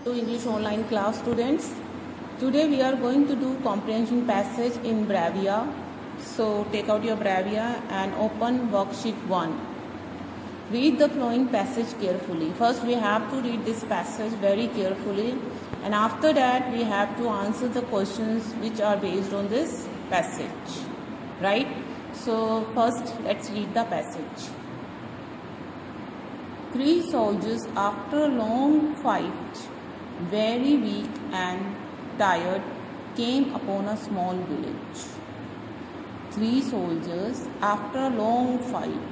To English online class students. Today we are going to do comprehension passage in Bravia. So take out your Bravia and open worksheet 1. Read the flowing passage carefully. First we have to read this passage very carefully, and after that we have to answer the questions which are based on this passage. Right? So first let's read the passage. 3 soldiers, after a long fight, very weak and tired, came upon a small village. 3 soldiers, after a long fight.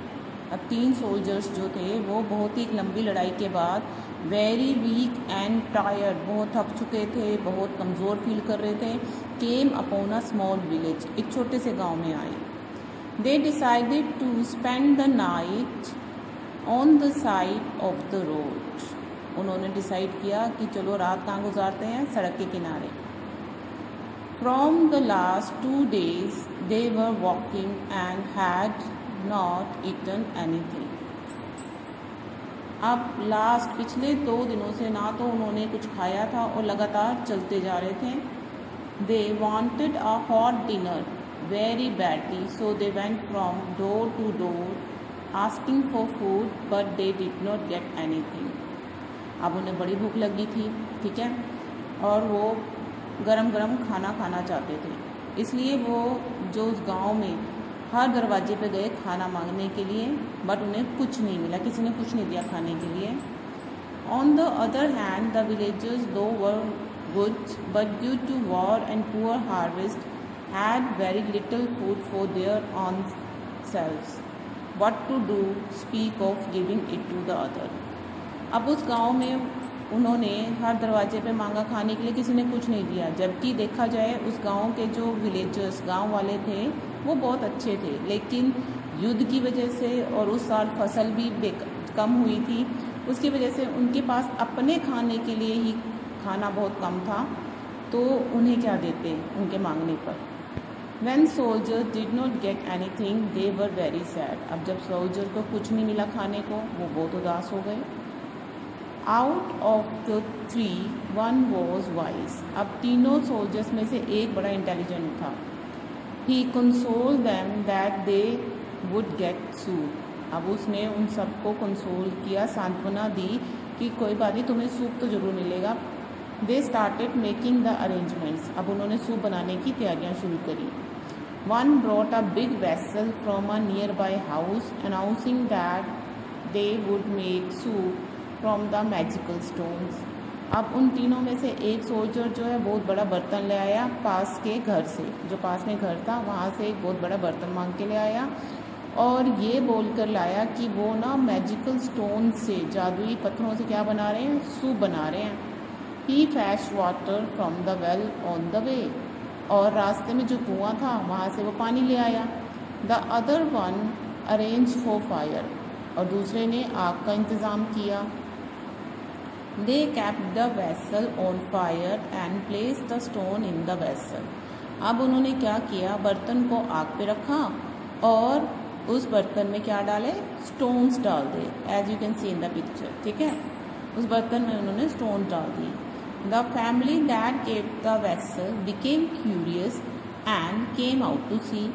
अब 3 soldiers जो थे वो बहुत ही लंबी लड़ाई के बाद very weak and tired, बहुत थक चुके थे, बहुत कमज़ोर फील कर रहे थे, came upon a small village, एक छोटे से गांव में आए. They decided to spend the night on the side of the road. उन्होंने डिसाइड किया कि चलो रात कहाँ गुजारते हैं, सड़क के किनारे. From the last 2 days they were walking and had not eaten anything. अब लास्ट पिछले 2 दिनों से ना तो उन्होंने कुछ खाया था और लगातार चलते जा रहे थे. They wanted a hot dinner very badly, so they went from door to door asking for food, but they did not get anything. अब उन्हें बड़ी भूख लगी थी, ठीक है, और वो गरम गरम खाना खाना चाहते थे. इसलिए वो जो उस गांव में हर दरवाजे पे गए खाना मांगने के लिए, बट उन्हें कुछ नहीं मिला, किसी ने कुछ नहीं दिया खाने के लिए. On the other hand the villagers though were good, but due to war and poor harvest had very little food for their own selves. What to do, speak of giving it to the other. अब उस गांव में उन्होंने हर दरवाजे पे मांगा खाने के लिए, किसी ने कुछ नहीं दिया. जबकि देखा जाए उस गांव के जो विलेजर्स, गांव वाले थे, वो बहुत अच्छे थे, लेकिन युद्ध की वजह से और उस साल फसल भी कम हुई थी, उसकी वजह से उनके पास अपने खाने के लिए ही खाना बहुत कम था, तो उन्हें क्या देते उनके मांगने पर. When soldiers did not get anything, they were very sad. अब जब सोल्जर को कुछ नहीं मिला खाने को, वो बहुत उदास हो गए. Out of the 3, one was wise. अब तीनों सोल्जर्स में से एक बड़ा इंटेलिजेंट था. He consoled them that they would get soup. अब उसने उन सबको कंसोल किया, सांत्वना दी कि कोई बात नहीं, तुम्हें सूप तो जरूर मिलेगा. They started making the arrangements. अब उन्होंने सूप बनाने की तैयारियां शुरू करी. One brought a big vessel from a nearby house, announcing that they would make soup from the magical stones. अब उन तीनों में से एक सोल्जर जो है बहुत बड़ा बर्तन ले आया पास के घर से, जो पास में घर था वहाँ से एक बहुत बड़ा बर्तन मांग के ले आया, और ये बोलकर लाया कि वो ना मैजिकल स्टोन से, जादुई पत्थरों से क्या बना रहे हैं, सूप बना रहे हैं. ही fetched water from the well on the way. और रास्ते में जो कुआं था वहाँ से वो पानी ले आया. The other one arrange for fire. और दूसरे ने आग का इंतज़ाम किया. They kept the vessel on fire and placed the stone in the vessel. अब उन्होंने क्या किया, बर्तन को आग पे रखा और उस बर्तन में क्या डाले, स्टोन्स डाल दे, as you can see in the picture. ठीक है, उस बर्तन में उन्होंने स्टोन डाल दी. The family that kept the vessel became curious and came out to see.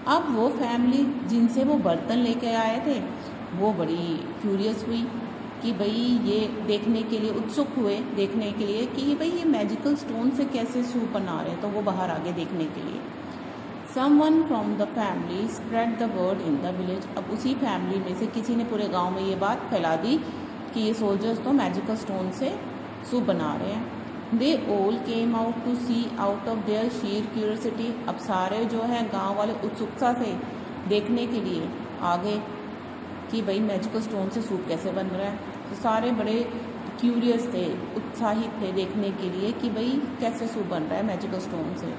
अब वो फैमिली जिनसे वो बर्तन लेके आए थे वो बड़ी क्यूरियस हुई कि भाई ये देखने के लिए, उत्सुक हुए देखने के लिए कि भाई ये मैजिकल स्टोन से कैसे सूप बना रहे हैं, तो वो बाहर आगे देखने के लिए. Someone from the family spread the word in the village. अब उसी फैमिली में से किसी ने पूरे गांव में ये बात फैला दी कि ये सोल्जर्स तो मैजिकल स्टोन से सूप बना रहे हैं. They all came out to see out of their sheer curiosity. अब सारे जो है गाँव वाले उत्सुकता से देखने के लिए आ गए कि भाई मैजिकल स्टोन से सूप कैसे बन रहा है. तो सारे बड़े क्यूरियस थे, उत्साहित थे देखने के लिए कि भाई कैसे सूप बन रहा है मैजिकल स्टोन से.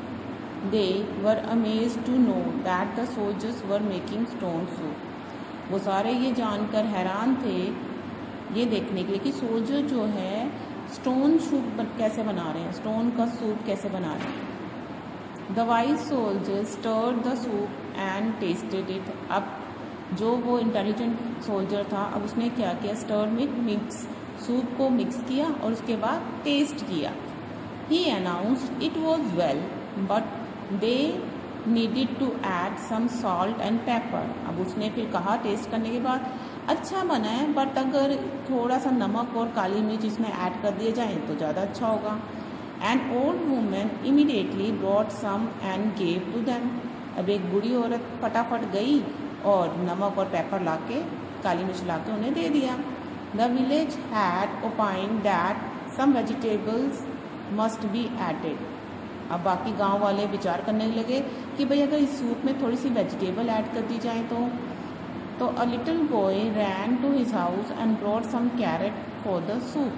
They were amazed to know that the soldiers were making stone soup. वो सारे ये जानकर हैरान थे ये देखने के लिए कि सोल्जर जो है स्टोन सूप कैसे बना रहे हैं, स्टोन का सूप कैसे बना रहे हैं. The wise soldier stirred the soup and tasted it. अब जो वो इंटेलिजेंट सोल्जर था, अब उसने क्या किया, स्टर्ड में मिक्स सूप को मिक्स किया और उसके बाद टेस्ट किया। He announced it was well but they needed to add some salt and pepper. अब उसने फिर कहा टेस्ट करने के बाद अच्छा बना है, बट अगर थोड़ा सा नमक और काली मिर्च इसमें ऐड कर दिए जाए तो ज़्यादा अच्छा होगा। An old women immediately brought some and gave to them. अब एक बूढ़ी औरत फटाफट गई और नमक और पेपर लाके, काली मिर्च लाके उन्हें दे दिया। The village had opined that some vegetables must be added. अब बाकी गांव वाले विचार करने लगे कि भाई अगर इस सूप में थोड़ी सी वेजिटेबल ऐड कर दी जाए तो a little boy ran to his house and brought some carrot for the soup.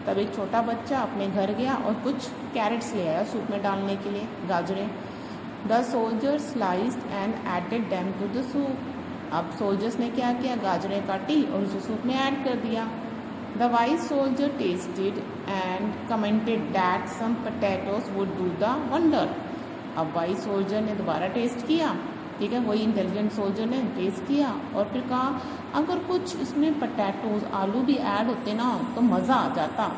तब एक छोटा बच्चा अपने घर गया और कुछ कैरेट्स ले आया सूप में डालने के लिए, गाजरें। The soldier sliced and added them to the soup. अब सोल्जर्स ने क्या किया, गाजरें काटी और उसे सूप में ऐड कर दिया। The wise soldier tasted and commented that some potatoes would do the wonder. अब वाइज सोल्जर ने दोबारा टेस्ट किया, ठीक है, वही इंटेलिजेंट सोल्जर ने टेस्ट किया और फिर कहा अगर कुछ इसमें पोटैटोज, आलू भी ऐड होते ना तो मज़ा आ जाता।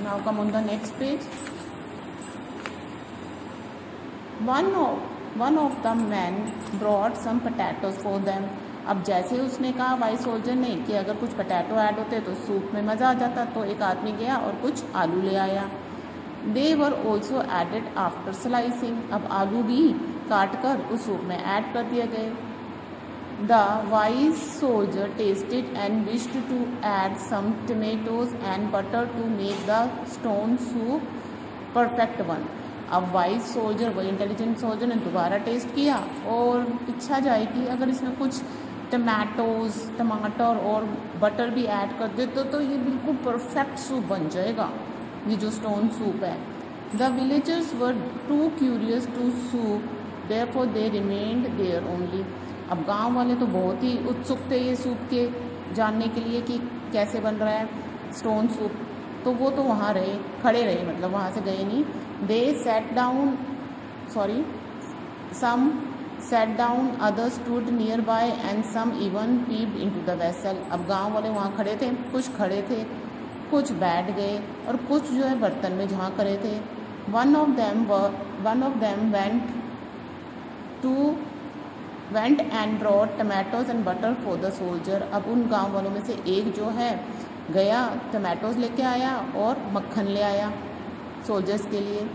Now come on the next page. One of the men brought some potatoes for them. अब जैसे उसने कहा वाइस सोल्जर ने कि अगर कुछ पोटैटो ऐड होते तो सूप में मज़ा आ जाता, तो एक आदमी गया और कुछ आलू ले आया। They were also added after slicing. अब आलू भी काट कर उस सूप में ऐड कर दिए गए। The wise soldier tasted and wished to add some tomatoes and butter to make the stone soup perfect one. अब वाइज सोल्जर, वही इंटेलिजेंट सोल्जर ने दोबारा टेस्ट किया और इच्छा जाए कि अगर इसमें कुछ टमाटर और बटर भी ऐड कर दे तो ये बिल्कुल परफेक्ट सूप बन जाएगा, ये जो स्टोन सूप है। The villagers were too curious to soup, therefore they remained there only. अब गांव वाले तो बहुत ही उत्सुक थे ये सूप के जानने के लिए कि कैसे बन रहा है स्टोन सूप, तो वो तो वहाँ रहे, खड़े रहे, मतलब वहाँ से गए नहीं। They sat down, some sat down, others stood nearby and some even peeped into the vessel. अब गांव वाले वहाँ खड़े थे, कुछ खड़े थे, कुछ बैठ गए और कुछ जो है बर्तन में झांक करे थे। One of them went and brought tomatoes and butter for the soldier. अब उन गांव वालों में से एक जो है गया, टमाटोज लेके आया और मक्खन ले आया सोल्जर्स के लिए।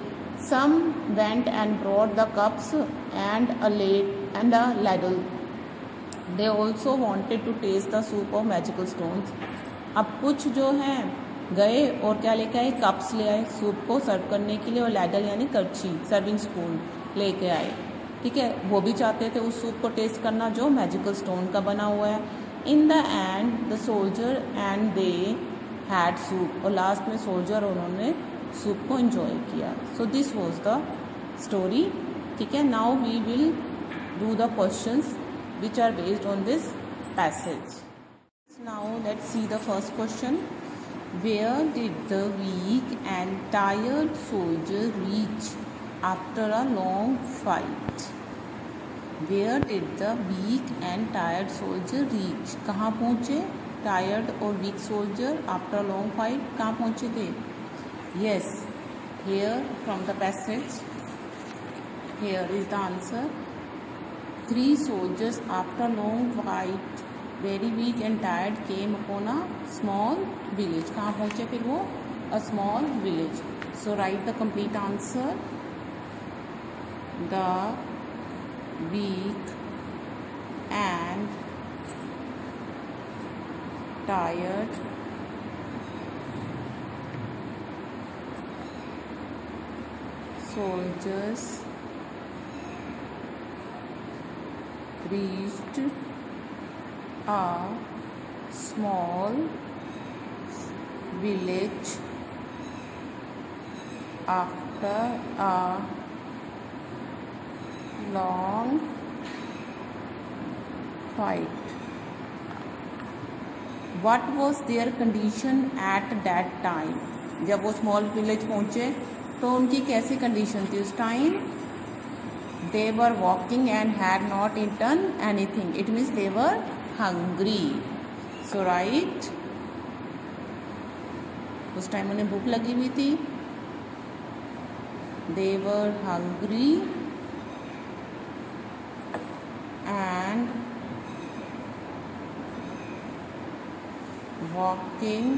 Some went and brought the cups and a ladle. They also wanted to taste the soup of magical stones. अब कुछ जो हैं गए और क्या लेके आए, कप्स ले आए सूप को सर्व करने के लिए, और लैडल यानी करछी, सर्विंग स्पून लेके आए, ठीक है। वो भी चाहते थे उस सूप को टेस्ट करना जो मैजिकल स्टोन का बना हुआ है। In the end the soldier and they had soup, और लास्ट में सोल्जर उन्होंने सूप को एंजॉय किया। So this was the story, ठीक है। Now we will do the questions which are based on this passage. Now let's see the first question. Where did the weak and tired soldier reach after a long fight? Where did the weak and tired soldier reach? कहाँ पहुँचे tired और weak soldier after a long fight? कहाँ पहुँचे थे? Yes, here from the passage, here is the answer. 3 soldiers after long fight, very weak and tired, came upon a small village. कहाँ पहुँचे फिर वो? A small village. So write the complete answer. The weak and tired soldiers reached a small village after a long fight. What was their condition at that time? जब वो small village पहुँचे तो उनकी कैसी कंडीशन थी उस time? They were walking and had not eaten anything. It means they were hungry. So right, उस time उन्हें भूख लगी हुई थी। They were hungry and walking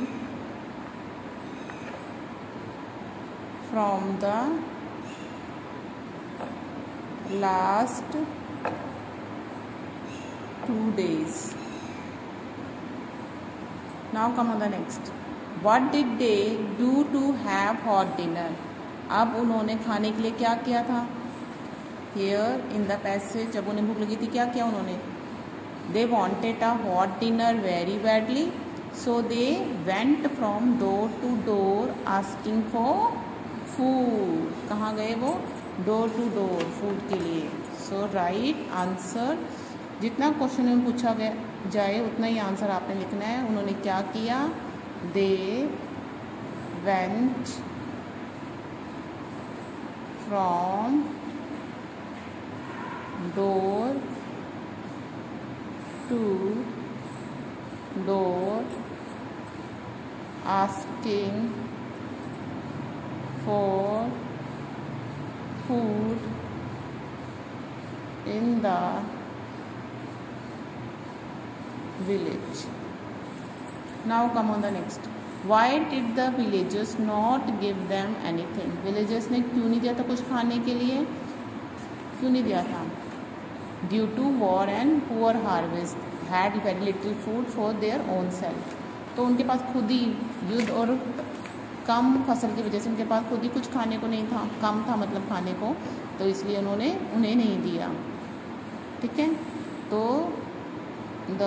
from the last 2 days. Now come on the next. What did they do to have hot dinner? अब उन्होंने खाने के लिए क्या किया था? Here in the passage, जब उन्हें भूख लगी थी क्या किया उन्होंने? They wanted a hot dinner very badly, so they went from door to door asking for food. कहाँ गए वो? Door to door food के लिए. So right answer, जितना क्वेश्चन में पूछा गया जाए उतना ही आंसर आपने लिखना है। उन्होंने क्या किया? They went from door to door asking for food in the village. Now come on the next. Why did the villagers not give them anything? Villagers ने क्यों नहीं दिया था कुछ खाने के लिए? क्यों नहीं दिया था? Due to war and poor harvest, had very little food for their own self. तो उनके पास खुद ही युद्ध और कम फसल की वजह से उनके पास खुद ही कुछ खाने को नहीं था, कम था मतलब खाने को, तो इसलिए उन्होंने उन्हें नहीं दिया। ठीक है, तो द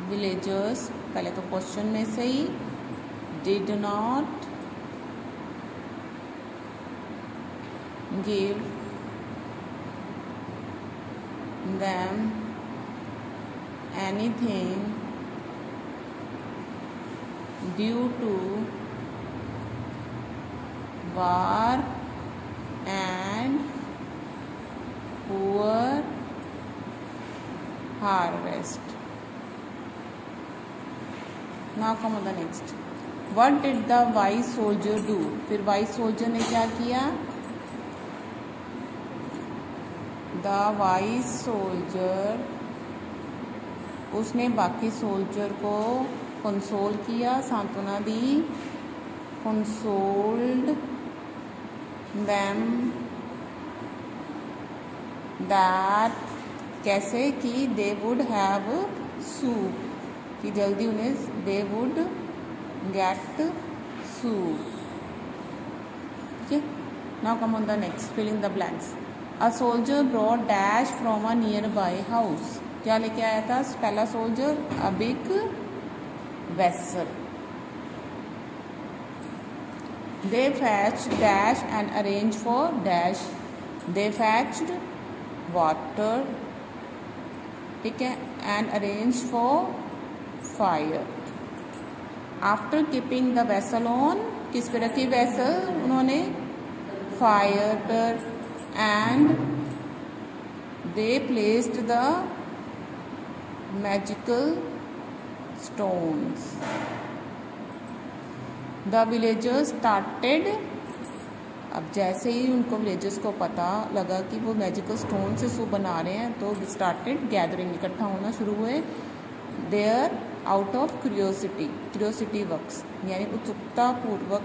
विलेजर्स, पहले तो क्वेश्चन में से ही, did not give them anything due to war and poor harvest. Now come on the next. What did the wise soldier do? फिर wise soldier ने क्या किया? The wise soldier, उसने बाकी सोल्जर को कंसोल किया, सांत्वना दी, कंसोल्ड them that, कैसे कि दे वुड हैव सूप, कि जल्दी उन्हें दे वुड गेट सूप। ठीक है, now come on the next, filling the blanks. A soldier brought dash from a nearby house. क्या लेके आया था पहला soldier? A big vessel. They fetched dash and arrange for dash. They fetched water, ठीक है, and arrange for fire. After keeping the vessel on, किस पे रखी वेसल उन्होंने? फायर पर। And they placed the magical stones. The villagers started, अब जैसे ही उनको विलेजर्स को पता लगा कि वो मैजिकल स्टोन से सूप बना रहे हैं तो स्टार्टेड गैदरिंग, इकट्ठा होना शुरू हुए। Their out of curiosity, curiosity works, यानी उत्सुकता पूर्वक